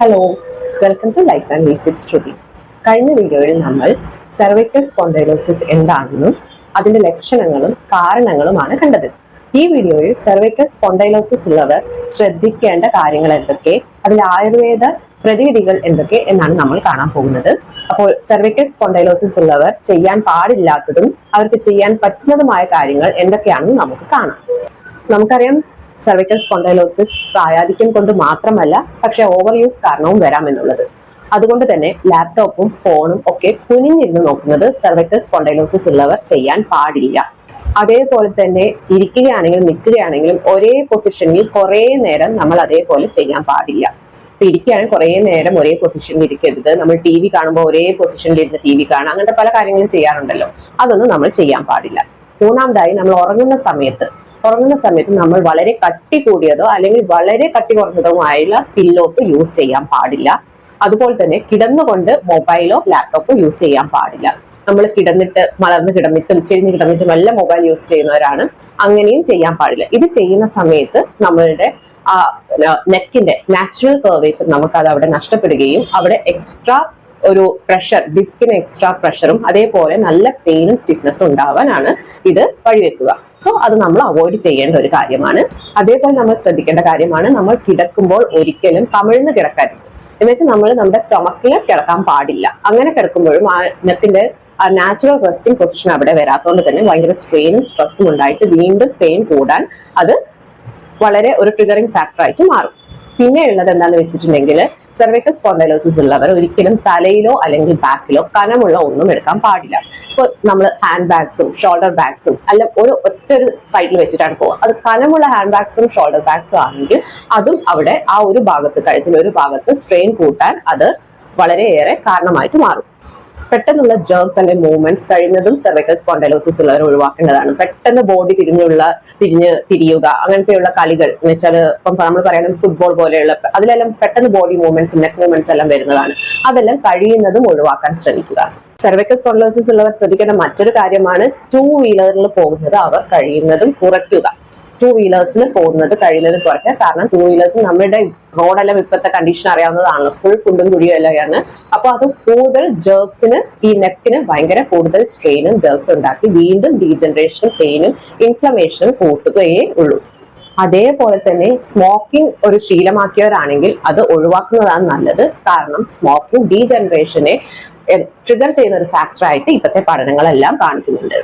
Hello, welcome to life and leaf with Shruti. കഴിഞ്ഞ വീഡിയോയിൽ നമ്മൾ സെർവിക്കൽ സ്പോണ്ടൈലോസിസ് എന്താണെന്നും അതിന്റെ ലക്ഷണങ്ങളും കാരണങ്ങളുമാണ് കണ്ടത്. ഈ വീഡിയോയിൽ സെർവിക്കൽ സ്പോണ്ടൈലോസിസ് ഉള്ളവർ ശ്രദ്ധിക്കേണ്ട കാര്യങ്ങൾ എന്തൊക്കെ, അതിൽ ആയുർവേദ പ്രതിവിധികൾ എന്തൊക്കെ എന്നാണ് നമ്മൾ കാണാൻ പോകുന്നത്. അപ്പോൾ സെർവിക്കൽ സ്പോണ്ടൈലോസിസ് ഉള്ളവർ ചെയ്യാൻ പാടില്ലാത്തതും അവർക്ക് ചെയ്യാൻ പറ്റുന്നതുമായ കാര്യങ്ങൾ എന്തൊക്കെയാണെന്ന് നമുക്ക് കാണാം. നമുക്കറിയാം, സെർവിക്കൽ സ്പോണ്ടൈലോസിസ് പ്രായാധിക്യം കൊണ്ട് മാത്രമല്ല, പക്ഷെ ഓവർ യൂസ് കാരണവും വരാമെന്നുള്ളത്. അതുകൊണ്ട് തന്നെ ലാപ്ടോപ്പും ഫോണും ഒക്കെ കുനിഞ്ഞിരുന്ന് നോക്കുന്നത് സെർവിക്കൽ സ്പോണ്ടൈലോസിസ് ഉള്ളവർ ചെയ്യാൻ പാടില്ല. അതേപോലെ തന്നെ ഇരിക്കുകയാണെങ്കിലും നിൽക്കുകയാണെങ്കിലും ഒരേ പൊസിഷനിൽ കുറെ നേരം നമ്മൾ അതേപോലെ ചെയ്യാൻ പാടില്ല. ഇപ്പൊ ഇരിക്കുകയാണെങ്കിൽ കുറെ നേരം ഒരേ പൊസിഷനിൽ ഇരിക്കരുത്. നമ്മൾ ടി വി കാണുമ്പോൾ ഒരേ പൊസിഷനിൽ ഇരുന്ന് ടി വി കാണാം, അങ്ങനത്തെ പല കാര്യങ്ങളും ചെയ്യാറുണ്ടല്ലോ. അതൊന്നും നമ്മൾ ചെയ്യാൻ പാടില്ല. മൂന്നാമതായി, നമ്മൾ ഉറങ്ങുന്ന സമയത്ത് നമ്മൾ വളരെ കട്ടി കൂടിയതോ അല്ലെങ്കിൽ വളരെ കട്ടി കുറഞ്ഞതോ ആയുള്ള പില്ലോസ് യൂസ് ചെയ്യാൻ പാടില്ല. അതുപോലെ തന്നെ കിടന്നുകൊണ്ട് മൊബൈലോ ലാപ്ടോപ്പോ യൂസ് ചെയ്യാൻ പാടില്ല. നമ്മൾ മലർന്ന് കിടന്നിട്ടും ചെരിഞ്ഞ് കിടന്നിട്ടും എല്ലാം മൊബൈൽ യൂസ് ചെയ്യുന്നവരാണ്, അങ്ങനെയും ചെയ്യാൻ പാടില്ല. ഇത് ചെയ്യുന്ന സമയത്ത് നമ്മളുടെ നെക്കിന്റെ നാച്ചുറൽ കർവേച്ചർ നമുക്കത് അവിടെ നഷ്ടപ്പെടുകയും അവിടെ എക്സ്ട്രാ ഒരു പ്രഷർ, ഡിസ്കിന് എക്സ്ട്രാ പ്രഷറും അതേപോലെ നല്ല പെയിനും സ്റ്റിഫ്നെസ്സും ഉണ്ടാവാനാണ് ഇത് വഴിവെക്കുക. സോ അത് നമ്മൾ അവോയ്ഡ് ചെയ്യേണ്ട ഒരു കാര്യമാണ്. അതേപോലെ നമ്മൾ ശ്രദ്ധിക്കേണ്ട കാര്യമാണ്, നമ്മൾ കിടക്കുമ്പോൾ ഒരിക്കലും കമിഴ്ന്ന് കിടക്കരുത്. എന്ന് വെച്ചാൽ നമ്മൾ നമ്മുടെ സ്റ്റൊമക്കിൽ കിടക്കാൻ പാടില്ല. അങ്ങനെ കിടക്കുമ്പോഴും ആ നെക്കിന്റെ നാച്ചുറൽ റെസ്റ്റിംഗ് പൊസിഷൻ അവിടെ വരാത്തതുകൊണ്ട് തന്നെ ഭയങ്കര സ്ട്രെയിനും സ്ട്രെസ്സും ഉണ്ടായിട്ട് വീണ്ടും പെയിൻ കൂടാൻ അത് വളരെ ഒരു ട്രിഗറിങ് ഫാക്ടറായിട്ട് മാറും. പിന്നെ ഉള്ളത് എന്താണെന്ന് വെച്ചിട്ടുണ്ടെങ്കിൽ, സെർവിക്കൽ സ്പോണ്ടൈലോസിസ് ഉള്ളവർ ഒരിക്കലും തലയിലോ അല്ലെങ്കിൽ ബാക്കിലോ കനമുള്ള ഒന്നും എടുക്കാൻ പാടില്ല. ഇപ്പൊ നമ്മൾ ഹാൻഡ് ബാഗ്സും ഷോൾഡർ ബാഗ്സും അല്ല ഒറ്റ സൈഡിൽ വെച്ചിട്ടാണ് പോകുക. അത് കനമുള്ള ഹാൻഡ് ബാഗ്സും ഷോൾഡർ ബാഗ്സും ആണെങ്കിൽ അതും അവിടെ ആ ഒരു ഭാഗത്ത്, കഴുത്തിന്റെ ഒരു ഭാഗത്ത് സ്ട്രെയിൻ കൂട്ടാൻ അത് വളരെയേറെ കാരണമായിട്ട് മാറും. പെട്ടെന്നുള്ള ജേർക്സ് അല്ലെങ്കിൽ മൂവ്മെന്റ്സ് കഴിയുന്നതും സെർവിക്കൽ സ്പോണ്ടൈലോസിസ് ഉള്ളവർ ഒഴിവാക്കേണ്ടതാണ്. പെട്ടെന്ന് ബോഡി തിരിയുക, അങ്ങനത്തെയുള്ള കളികൾ എന്ന് വെച്ചാൽ ഇപ്പം നമ്മൾ പറയുന്നത് ഫുട്ബോൾ പോലെയുള്ള അതിലെല്ലാം പെട്ടെന്ന് ബോഡി മൂവ്മെന്റ്സ്, നെക്ക് മൂവ്മെന്റ്സ് എല്ലാം വരുന്നതാണ്. അതെല്ലാം കഴിയുന്നതും ഒഴിവാക്കാൻ ശ്രമിക്കുക. സെർവിക്കൽ സ്പോണ്ടൈലോസിസ് ഉള്ളവർ ശ്രദ്ധിക്കേണ്ട മറ്റൊരു കാര്യമാണ്, 2 വീലറിൽ പോകുന്നത് അവർ കഴിയുന്നതും കുറയ്ക്കുക. 2 വീലേഴ്സിൽ പോകുന്നത് കഴിയുന്നതും കുറയ്ക്കുക. കാരണം 2 വീലേഴ്സ് നമ്മുടെ റോഡെല്ലാം ഇപ്പോഴത്തെ കണ്ടീഷൻ അറിയാവുന്നതാണല്ലോ, ഫുൾ കുണ്ടും കുഴിയും എല്ലാമാണ്. അപ്പൊ അത് കൂടുതൽ ജേർക്സിന്, ഈ നെക്കിന് ഭയങ്കര കൂടുതൽ സ്ട്രെയിനും ജേർക്സ് ഉണ്ടാക്കി വീണ്ടും ഡീജനറേഷനും പെയിനും ഇൻഫ്ലമേഷനും കൂട്ടുകയേ ഉള്ളൂ. അതേപോലെ തന്നെ സ്മോക്കിംഗ് ഒരു ശീലമാക്കിയവരാണെങ്കിൽ അത് ഒഴിവാക്കുന്നതാണ് നല്ലത്. കാരണം സ്മോക്കിംഗ് ഡീജനറേഷനെ ട്രിഗർ ചെയ്യുന്ന ഒരു ഫാക്ടറായിട്ട് ഇപ്പോഴത്തെ പഠനങ്ങളെല്ലാം കാണിക്കുന്നുണ്ട്.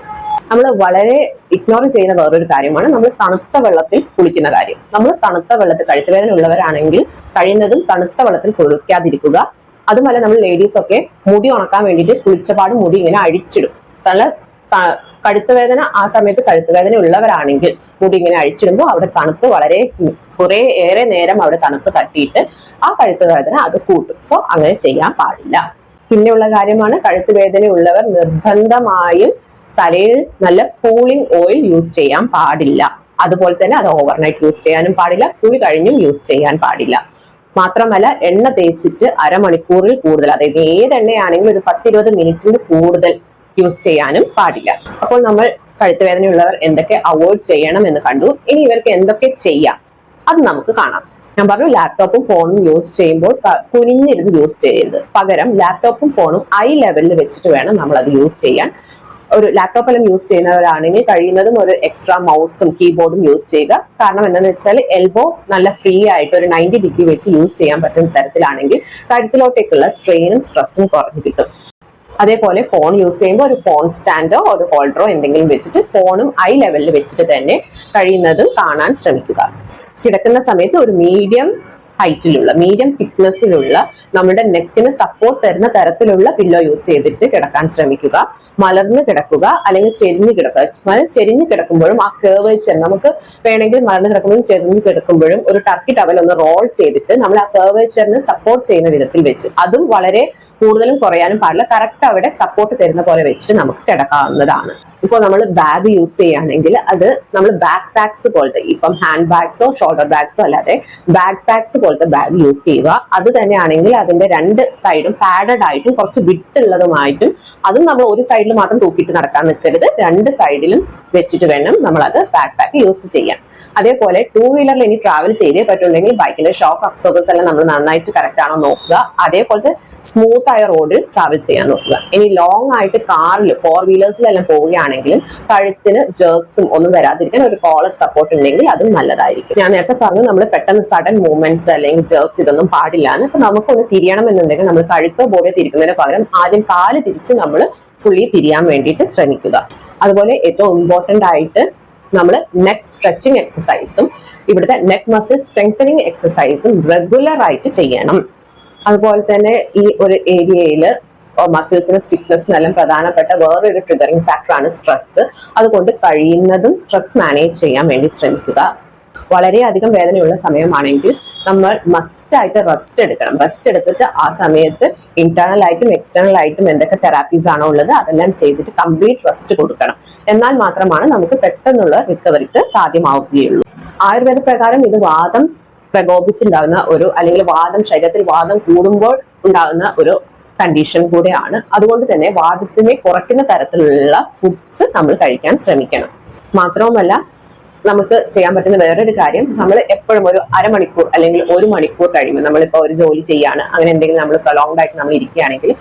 നമ്മൾ വളരെ ഇഗ്നോർ ചെയ്യുന്ന വേറൊരു കാര്യമാണ് നമ്മൾ തണുത്ത വെള്ളത്തിൽ കുളിക്കുന്ന കാര്യം. നമ്മൾ തണുത്ത വെള്ളത്തിൽ, കഴുത്തുവേദന ഉള്ളവരാണെങ്കിൽ കഴിയുന്നതും തണുത്ത വെള്ളത്തിൽ കുളിക്കാതിരിക്കുക. അതുമല്ല, നമ്മൾ ലേഡീസ് ഒക്കെ മുടി ഉണക്കാൻ വേണ്ടിയിട്ട് കുളിച്ചപാട് മുടി ഇങ്ങനെ അഴിച്ചിടും. കഴുത്തുവേദന ആ സമയത്ത് കഴുത്തുവേദന ഉള്ളവരാണെങ്കിൽ മുടി ഇങ്ങനെ അഴിച്ചിടുമ്പോൾ അവിടെ തണുപ്പ് ഏറെ നേരം അവിടെ തണുപ്പ് തട്ടിയിട്ട് ആ കഴുത്തുവേദന അത് കൂട്ടും. സോ അങ്ങനെ ചെയ്യാൻ പാടില്ല. പിന്നെയുള്ള കാര്യമാണ്, കഴുത്തുവേദന ഉള്ളവർ നിർബന്ധമായും തലയിൽ നല്ല കൂളിംഗ് ഓയിൽ യൂസ് ചെയ്യാൻ പാടില്ല. അതുപോലെ തന്നെ അത് ഓവർനൈറ്റ് യൂസ് ചെയ്യാനും പാടില്ല, കുളി കഴിഞ്ഞും യൂസ് ചെയ്യാൻ പാടില്ല. മാത്രമല്ല, എണ്ണ തേച്ചിട്ട് അരമണിക്കൂറിൽ കൂടുതൽ, അതായത് ഏത് എണ്ണയാണെങ്കിലും ഒരു 10-20 മിനിറ്റിന് കൂടുതൽ യൂസ് ചെയ്യാനും പാടില്ല. അപ്പോൾ നമ്മൾ കഴുത്തുവേദനയുള്ളവർ എന്തൊക്കെ അവോയ്ഡ് ചെയ്യണം എന്ന് കണ്ടു. ഇനി ഇവർക്ക് എന്തൊക്കെ ചെയ്യാം അത് നമുക്ക് കാണാം. ഞാൻ പറഞ്ഞു, ലാപ്ടോപ്പും ഫോണും യൂസ് ചെയ്യുമ്പോൾ കുനിഞ്ഞിരുന്ന് യൂസ് ചെയ്യരുത്. പകരം ലാപ്ടോപ്പും ഫോണും ഐ ലെവലിൽ വെച്ചിട്ട് വേണം നമ്മൾ അത് യൂസ് ചെയ്യാൻ. ഒരു ലാപ്ടോപ്പെല്ലാം യൂസ് ചെയ്യുന്നവരാണെങ്കിൽ കഴിയുന്നതും ഒരു എക്സ്ട്രാ മൗസും കീബോർഡും യൂസ് ചെയ്യുക. കാരണം എന്താണെന്ന് വെച്ചാൽ എൽബോ നല്ല ഫ്രീ ആയിട്ട് ഒരു 90 ഡിഗ്രി വെച്ച് യൂസ് ചെയ്യാൻ പറ്റുന്ന തരത്തിലാണെങ്കിൽ കഴുത്തിലോട്ടേക്കുള്ള സ്ട്രെയിനും സ്ട്രെസ്സും കുറഞ്ഞു കിട്ടും. അതേപോലെ ഫോൺ യൂസ് ചെയ്യുമ്പോൾ ഒരു ഫോൺ സ്റ്റാൻഡോ ഒരു ഹോൾഡറോ എന്തെങ്കിലും വെച്ചിട്ട് ഫോണും ഐ ലെവലിൽ വെച്ചിട്ട് തന്നെ കഴിയുന്നതും കാണാൻ ശ്രമിക്കുക. കിടക്കുന്ന സമയത്ത് ഒരു മീഡിയം തിക്നെസ്സിലുള്ള നമ്മുടെ നെക്കിന് സപ്പോർട്ട് തരുന്ന തരത്തിലുള്ള പില്ലോ യൂസ് ചെയ്തിട്ട് കിടക്കാൻ ശ്രമിക്കുക. മലർന്ന് കിടക്കുക അല്ലെങ്കിൽ ചെരിഞ്ഞ് കിടക്കുക. ചെരിഞ്ഞ് കിടക്കുമ്പോഴും ആ കേർവേച്ചർ, നമുക്ക് വേണമെങ്കിൽ മലർന്ന് കിടക്കുമ്പോഴും ചെരിഞ്ഞ് കിടക്കുമ്പോഴും ഒരു ടർക്കി ടവൽ ഒന്ന് റോൾ ചെയ്തിട്ട് നമ്മൾ ആ കേർവേച്ചറിന് സപ്പോർട്ട് ചെയ്യുന്ന വിധത്തിൽ വെച്ച്, അതും വളരെ കൂടുതലും കുറയാനും പാടില്ല, കറക്റ്റ് അവിടെ സപ്പോർട്ട് തരുന്ന പോലെ വെച്ചിട്ട് നമുക്ക് കിടക്കാവുന്നതാണ്. ഇപ്പോൾ നമ്മൾ ബാഗ് യൂസ് ചെയ്യുകയാണെങ്കിൽ അത് നമ്മൾ ബാക്ക് പാക്സ് പോലത്തെ, ഇപ്പം ഹാൻഡ് ബാഗ്സോ ഷോൾഡർ ബാഗ്സോ അല്ലാതെ ബാക്ക് പാക്സ് പോലത്തെ ബാഗ് യൂസ് ചെയ്യുക. അത് തന്നെയാണെങ്കിൽ അതിന്റെ 2 സൈഡും പാഡഡ് ആയിട്ടും കുറച്ച് വിട്ടുള്ളതുമായിട്ടും, അതും നമ്മൾ ഒരു സൈഡിൽ മാത്രം തൂക്കിയിട്ട് നടക്കാൻ നിൽക്കരുത്. 2 സൈഡിലും വെച്ചിട്ട് വേണം നമ്മൾ അത് ബാക്ക് പാക്ക് യൂസ് ചെയ്യാൻ. അതേപോലെ 2 വീലറിൽ ഇനി ട്രാവൽ ചെയ്തേ പറ്റുണ്ടെങ്കിൽ ബൈക്കിന്റെ ഷോക്ക് അബ്സോർബേഴ്സ് എല്ലാം നമ്മൾ നന്നായിട്ട് കറക്റ്റ് ആണോ നോക്കുക. അതേപോലത്തെ സ്മൂത്ത് ആയ റോഡിൽ ട്രാവൽ ചെയ്യാൻ നോക്കുക. ഇനി ലോങ് ആയിട്ട് കാറിൽ 4 വീലേഴ്സിലെല്ലാം പോവുകയാണെങ്കിലും കഴുത്തിന് ജേർക്സും ഒന്നും വരാതിരിക്കാൻ ഒരു കോളർ സപ്പോർട്ട് ഉണ്ടെങ്കിൽ അതും നല്ലതായിരിക്കും. ഞാൻ നേരത്തെ പറഞ്ഞു നമ്മൾ പെട്ടെന്ന് സഡൻ മൂവ്മെന്റ്സ് അല്ലെങ്കിൽ ജേർക്സ് ഇതൊന്നും പാടില്ല എന്ന്. അപ്പൊ നമുക്കൊന്ന് തിരിയണമെന്നുണ്ടെങ്കിൽ നമ്മൾ കഴുത്തോ ബോഡിയോ തിരിക്കുന്നതിന് പകരം ആദ്യം കാല് തിരിച്ച് നമ്മൾ ഫുള്ളി തിരിയാൻ വേണ്ടിയിട്ട് ശ്രമിക്കുക. അതുപോലെ ഏറ്റവും ഇമ്പോർട്ടന്റ് ആയിട്ട് നമ്മൾ നെക്ക് സ്ട്രെച്ചിങ് എക്സസൈസും ഇവിടുത്തെ നെക്ക് മസിൽ സ്ട്രെങ്തനിങ് എക്സസൈസും റെഗുലർ ആയിട്ട് ചെയ്യണം. അതുപോലെ തന്നെ ഈ ഒരു ഏരിയയിൽ മസിൽസിന് സ്റ്റിഫ്നെസ്സിനെല്ലാം പ്രധാനപ്പെട്ട വേറൊരു ട്രിഗറിങ് ഫാക്ടറാണ് സ്ട്രെസ്. അതുകൊണ്ട് കഴിയുന്നതും സ്ട്രെസ് മാനേജ് ചെയ്യാൻ വേണ്ടി ശ്രമിക്കുക. വളരെയധികം വേദനയുള്ള സമയമാണെങ്കിൽ നമ്മൾ മസ്റ്റ് ആയിട്ട് റെസ്റ്റ് എടുക്കണം. റെസ്റ്റ് എടുത്തിട്ട് ആ സമയത്ത് ഇന്റേണൽ ആയിട്ടും എക്സ്റ്റേണൽ ആയിട്ടും എന്തൊക്കെ തെറാപ്പീസ് ആണോ ഉള്ളത് അതെല്ലാം ചെയ്തിട്ട് കംപ്ലീറ്റ് റെസ്റ്റ് കൊടുക്കണം. എന്നാൽ മാത്രമാണ് നമുക്ക് പെട്ടെന്നുള്ള റിക്കവറിക്ക് സാധ്യമാവുകയുള്ളൂ. ആയുർവേദ പ്രകാരം ഇത് വാദം പ്രകോപിച്ചുണ്ടാകുന്ന അല്ലെങ്കിൽ ശരീരത്തിൽ വാദം കൂടുമ്പോൾ ഉണ്ടാകുന്ന ഒരു കണ്ടീഷൻ കൂടെയാണ്. അതുകൊണ്ട് തന്നെ വാദത്തിനെ കുറയ്ക്കുന്ന തരത്തിലുള്ള ഫുഡ്സ് നമ്മൾ കഴിക്കാൻ ശ്രമിക്കണം. മാത്രവുമല്ല നമുക്ക് ചെയ്യാൻ പറ്റുന്ന വേറൊരു കാര്യം, നമ്മൾ എപ്പോഴും ഒരു അരമണിക്കൂർ അല്ലെങ്കിൽ 1 മണിക്കൂർ കഴിയുമ്പോൾ നമ്മളിപ്പോൾ ഒരു ജോലി ചെയ്യാണ്, അങ്ങനെ എന്തെങ്കിലും നമ്മൾ പ്രൊലോങ്ഡ് ആയിട്ട് നമ്മൾ ഇരിക്കുകയാണെങ്കിൽ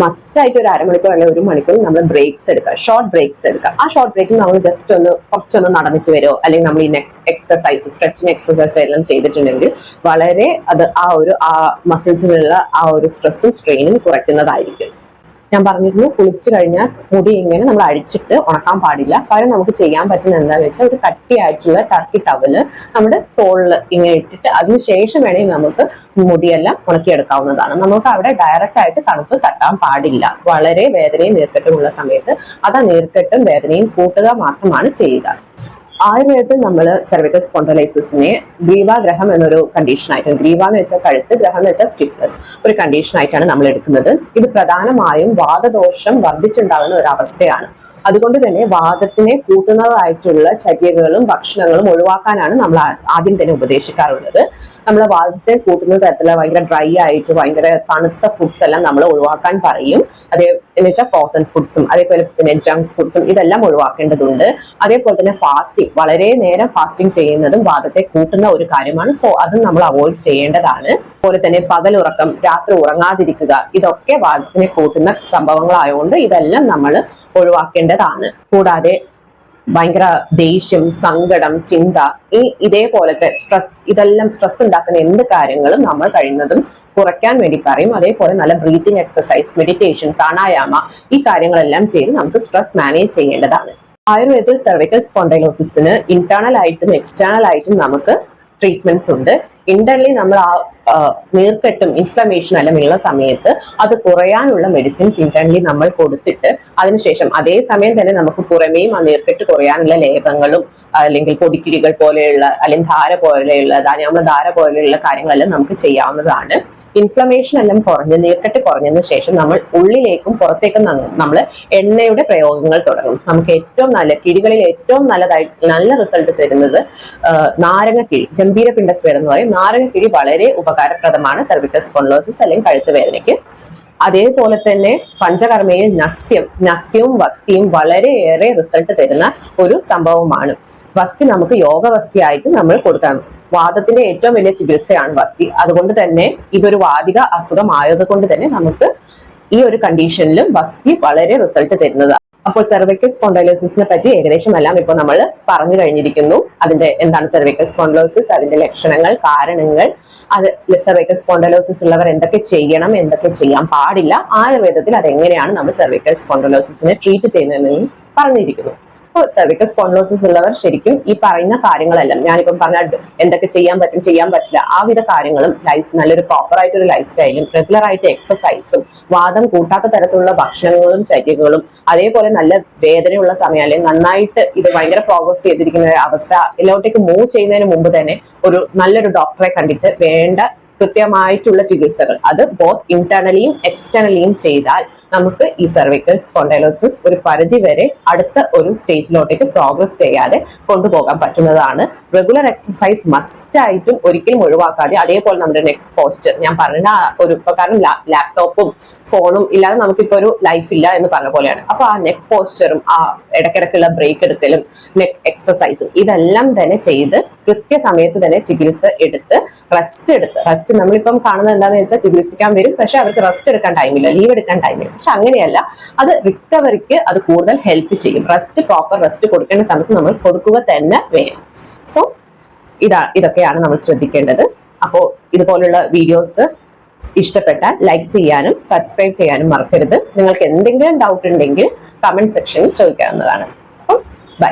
മസ്റ്റ് ആയിട്ട് ഒരു അരമണിക്കൂർ അല്ലെങ്കിൽ 1 മണിക്കൂർ നമ്മൾ ബ്രേക്സ് എടുക്കുക, ഷോർട്ട് ബ്രേക്സ് എടുക്കുക. ആ ഷോർട്ട് ബ്രേക്കിൽ നമ്മൾ ജസ്റ്റ് കുറച്ചൊന്ന് നടന്നിട്ട് വരുമോ, അല്ലെങ്കിൽ നമ്മൾ ഈ നെക്ക് എക്സസൈസ് സ്ട്രെച്ചിങ് എക്സസൈസ് എല്ലാം ചെയ്തിട്ടുണ്ടെങ്കിൽ വളരെ അത് ആ മസിൽസിലുള്ള ആ ഒരു സ്ട്രെസ്സും സ്ട്രെയിനും കുറയ്ക്കുന്നതായിരിക്കും. ഞാൻ പറഞ്ഞിരുന്നു, കുളിച്ചു കഴിഞ്ഞാൽ മുടി ഇങ്ങനെ നമ്മൾ അഴിച്ചിട്ട് ഉണക്കാൻ പാടില്ല. പകരം നമുക്ക് ചെയ്യാൻ പറ്റുന്ന എന്താണെന്ന് വെച്ചാൽ ഒരു കട്ടിയായിട്ടുള്ള ടർക്കി ടവല് നമ്മുടെ തോളിൽ ഇങ്ങനെ ഇട്ടിട്ട് അതിനുശേഷം വേണമെങ്കിൽ നമുക്ക് മുടിയെല്ലാം ഉണക്കിയെടുക്കാവുന്നതാണ്. നമുക്ക് അവിടെ ഡയറക്റ്റ് ആയിട്ട് തണുപ്പ് തട്ടാൻ പാടില്ല. വളരെ വേദനയും നീർക്കെട്ടും ഉള്ള സമയത്ത് അത് ആ നീർക്കെട്ടും വേദനയും കൂട്ടുക മാത്രമാണ് ചെയ്യുക. ആയുർവേദത്തിൽ നമ്മൾ സെർവിക്കൽ സ്പോണ്ടൈലോസിസിനെ ഗ്രീവാഗ്രഹം എന്നൊരു കണ്ടീഷനായിട്ട്, ഗ്രീവ എന്ന് വെച്ചാൽ കഴുത്ത്, ഗ്രഹം എന്ന് വെച്ചാൽ സ്റ്റിഫ്നെസ്, ഒരു കണ്ടീഷനായിട്ടാണ് നമ്മൾ എടുക്കുന്നത്. ഇത് പ്രധാനമായും വാതദോഷം വർദ്ധിച്ചുണ്ടാകുന്ന ഒരു അവസ്ഥയാണ്. അതുകൊണ്ട് തന്നെ വാദത്തിനെ കൂട്ടുന്നതായിട്ടുള്ള ചര്യകളും ഭക്ഷണങ്ങളും ഒഴിവാക്കാനാണ് നമ്മൾ ആദ്യം തന്നെ ഉപദേശിക്കാറുള്ളത്. നമ്മളെ വാദത്തെ കൂട്ടുന്ന തരത്തിലുള്ള ഭയങ്കര ഡ്രൈ ആയിട്ട് ഭയങ്കര തണുത്ത ഫുഡ്സ് എല്ലാം നമ്മൾ ഒഴിവാക്കാൻ പറയും. എന്ന് വെച്ചാൽ ഫ്രോസൺ ഫുഡ്സും അതേപോലെ തന്നെ ജങ്ക് ഫുഡ്സും ഇതെല്ലാം ഒഴിവാക്കേണ്ടതുണ്ട്. അതേപോലെ തന്നെ ഫാസ്റ്റിംഗ്, വളരെ നേരം ഫാസ്റ്റിംഗ് ചെയ്യുന്നതും വാദത്തെ കൂട്ടുന്ന ഒരു കാര്യമാണ്. സോ അതും നമ്മൾ അവോയ്ഡ് ചെയ്യേണ്ടതാണ്. അതുപോലെ തന്നെ പകലുറക്കം, രാത്രി ഉറങ്ങാതിരിക്കുക, ഇതൊക്കെ വാദത്തിനെ കൂട്ടുന്ന സംഭവങ്ങളായതുകൊണ്ട് ഇതെല്ലാം നമ്മൾ ഒഴിവാക്കേണ്ടതാണ്. കൂടാതെ ഭയങ്കര ദേഷ്യം, സങ്കടം, ചിന്ത, ഇതേപോലത്തെ സ്ട്രെസ്, ഇതെല്ലാം സ്ട്രെസ് ഉണ്ടാക്കുന്ന എന്ത് കാര്യങ്ങളും നമ്മൾ കഴിയുന്നതും കുറയ്ക്കാൻ വേണ്ടി പറയും. അതേപോലെ നല്ല ബ്രീത്തിങ് എക്സസൈസ്, മെഡിറ്റേഷൻ, പ്രാണായാമ, ഈ കാര്യങ്ങളെല്ലാം ചെയ്ത് നമുക്ക് സ്ട്രെസ് മാനേജ് ചെയ്യേണ്ടതാണ്. ആയുർവേദത്തിൽ സെർവിക്കൽ സ്പോണ്ടൈലോസിസിന് ഇന്റേണൽ ആയിട്ടും എക്സ്റ്റേണൽ ആയിട്ടും നമുക്ക് ട്രീറ്റ്മെന്റ്സ് ഉണ്ട്. ഇന്റർലി നമ്മൾ നീർക്കെട്ടും ഇൻഫ്ലമേഷൻ എല്ലാം ഉള്ള സമയത്ത് അത് കുറയാനുള്ള മെഡിസിൻസ് ഇന്റർലി നമ്മൾ കൊടുത്തിട്ട് അതിനുശേഷം അതേസമയം തന്നെ നമുക്ക് പുറമേയും ആ നീർക്കെട്ട് കുറയാനുള്ള ലേപങ്ങളും അല്ലെങ്കിൽ പൊടിക്കിടികൾ പോലെയുള്ള അല്ലെങ്കിൽ ധാര പോലെയുള്ള കാര്യങ്ങളെല്ലാം നമുക്ക് ചെയ്യാവുന്നതാണ്. ഇൻഫ്ലമേഷൻ എല്ലാം കുറഞ്ഞ് നീർക്കെട്ട് കുറഞ്ഞതിന് ശേഷം നമ്മൾ ഉള്ളിലേക്കും പുറത്തേക്കും നമ്മൾ എണ്ണയുടെ പ്രയോഗങ്ങൾ തുടങ്ങും. നമുക്ക് ഏറ്റവും കിഴികളിൽ ഏറ്റവും നല്ല റിസൾട്ട് തരുന്നത് നാരങ്ങക്കിഴി, ജംബീരപിണ്ടസ്വേദം എന്ന് പറയും. നാരങ്ങക്കിഴി വളരെ ഉപകാരപ്രദമാണ് സെർവിക്കൽ സ്പോണ്ടിലോസിസ് അല്ലെങ്കിൽ കഴുത്ത് വേദനയ്ക്ക്. അതേപോലെ തന്നെ പഞ്ചകർമ്മയിൽ നസ്യവും വസ്തിയും വളരെയേറെ റിസൾട്ട് തരുന്ന ഒരു സംഭവമാണ്. വസ്തി നമുക്ക് യോഗവസ്തിയായിട്ട് നമ്മൾ കൊടുക്കാം. വാദത്തിന്റെ ഏറ്റവും വലിയ ചികിത്സയാണ് വസ്തി. അതുകൊണ്ട് തന്നെ ഇതൊരു വാദിക അസുഖമായത് കൊണ്ട് തന്നെ നമുക്ക് ഈ ഒരു കണ്ടീഷനിലും വസ്തി വളരെ റിസൾട്ട് തരുന്നതാണ്. അപ്പോൾ സെർവിക്കൽ സ്പോണ്ടൈലോസിസിനെ പറ്റി ഏകദേശം എല്ലാം ഇപ്പോൾ നമ്മൾ പറഞ്ഞു കഴിഞ്ഞിരിക്കുന്നു. അതിന്റെ എന്താണ് സെർവിക്കൽ സ്പോണ്ടൈലോസിസ്, അതിന്റെ ലക്ഷണങ്ങൾ, കാരണങ്ങൾ, അത് സെർവിക്കൽ സ്പോണ്ടൈലോസിസ് ഉള്ളവർ എന്തൊക്കെ ചെയ്യണം, എന്തൊക്കെ ചെയ്യാൻ പാടില്ല, ആയുർവേദത്തിൽ അതെങ്ങനെയാണ് നമ്മൾ സെർവിക്കൽ സ്പോണ്ടൈലോസിസിനെ ട്രീറ്റ് ചെയ്യുന്നതെന്നും പറഞ്ഞിരിക്കുന്നു. അപ്പോൾ സെർവിക്കൽ സ്പോണ്ടിലോസിസ് ഉള്ളവർ ശരിക്കും ഈ പറയുന്ന കാര്യങ്ങളെല്ലാം ഞാനിപ്പം പറഞ്ഞ എന്തൊക്കെ ചെയ്യാൻ പറ്റും, ചെയ്യാൻ പറ്റില്ല, ആ വിധ കാര്യങ്ങളും നല്ലൊരു പ്രോപ്പർ ആയിട്ടൊരു ലൈഫ് സ്റ്റൈലും റെഗുലർ ആയിട്ട് എക്സസൈസും വാദം കൂട്ടാത്ത തരത്തിലുള്ള ഭക്ഷണങ്ങളും ചര്യകളും അതേപോലെ നല്ല വേദനയുള്ള സമയം അല്ലെങ്കിൽ നന്നായിട്ട് ഇത് ഭയങ്കര പ്രോഗ്രസ് ചെയ്തിരിക്കുന്ന അവസ്ഥ ഇതിലോട്ടേക്ക് മൂവ് ചെയ്യുന്നതിന് മുമ്പ് തന്നെ നല്ലൊരു ഡോക്ടറെ കണ്ടിട്ട് വേണ്ട കൃത്യമായിട്ടുള്ള ചികിത്സകൾ അത് ബോത്ത് ഇന്റേണലിയും എക്സ്റ്റേണലിയും ചെയ്താൽ നമുക്ക് ഈ സെർവിക്കൽ സ്പോണ്ടൈലോസിസ് ഒരു പരിധി വരെ അടുത്ത ഒരു സ്റ്റേജിലോട്ടേക്ക് പ്രോഗ്രസ് ചെയ്യാതെ കൊണ്ടുപോകാൻ പറ്റുന്നതാണ്. റെഗുലർ എക്സസൈസ് മസ്റ്റ് ആയിട്ടും ഒരിക്കലും ഒഴിവാക്കാതെ, അതേപോലെ നമ്മുടെ നെക്ക് പോസ്റ്റർ ഞാൻ പറഞ്ഞ ഒരു കാരണം ലാപ്ടോപ്പും ഫോണും ഇല്ലാതെ നമുക്കിപ്പോ ഒരു ലൈഫ് ഇല്ല എന്ന് പറഞ്ഞ പോലെയാണ്. അപ്പൊ ആ നെക്ക് പോസ്റ്ററും ആ ഇടയ്ക്കിടയ്ക്കുള്ള ബ്രേക്ക് എടുക്കലും നെക്ക് എക്സസൈസും ഇതെല്ലാം തന്നെ ചെയ്ത് കൃത്യസമയത്ത് തന്നെ ചികിത്സ എടുത്ത് റെസ്റ്റ് നമ്മളിപ്പം കാണുന്നത് എന്താണെന്ന് വെച്ചാൽ ചികിത്സിക്കാൻ വരും, പക്ഷെ അവർക്ക് റെസ്റ്റ് എടുക്കാൻ ടൈമില്ല, ലീവ് എടുക്കാൻ ടൈമില്ല. പക്ഷെ അങ്ങനെയല്ല, അത് റിക്കവറിക്ക് അത് കൂടുതൽ ഹെൽപ്പ് ചെയ്യും. പ്രോപ്പർ റെസ്റ്റ് കൊടുക്കേണ്ട സമയത്ത് നമ്മൾ കൊടുക്കുക തന്നെ വേണം. സോ ഇതൊക്കെയാണ് നമ്മൾ ശ്രദ്ധിക്കേണ്ടത്. അപ്പോൾ ഇതുപോലുള്ള വീഡിയോസ് ഇഷ്ടപ്പെട്ടാൽ ലൈക്ക് ചെയ്യാനും സബ്സ്ക്രൈബ് ചെയ്യാനും മറക്കരുത്. നിങ്ങൾക്ക് എന്തെങ്കിലും ഡൗട്ട് ഉണ്ടെങ്കിൽ കമന്റ് സെക്ഷനിൽ ചോദിക്കാവുന്നതാണ്. അപ്പം ബൈ.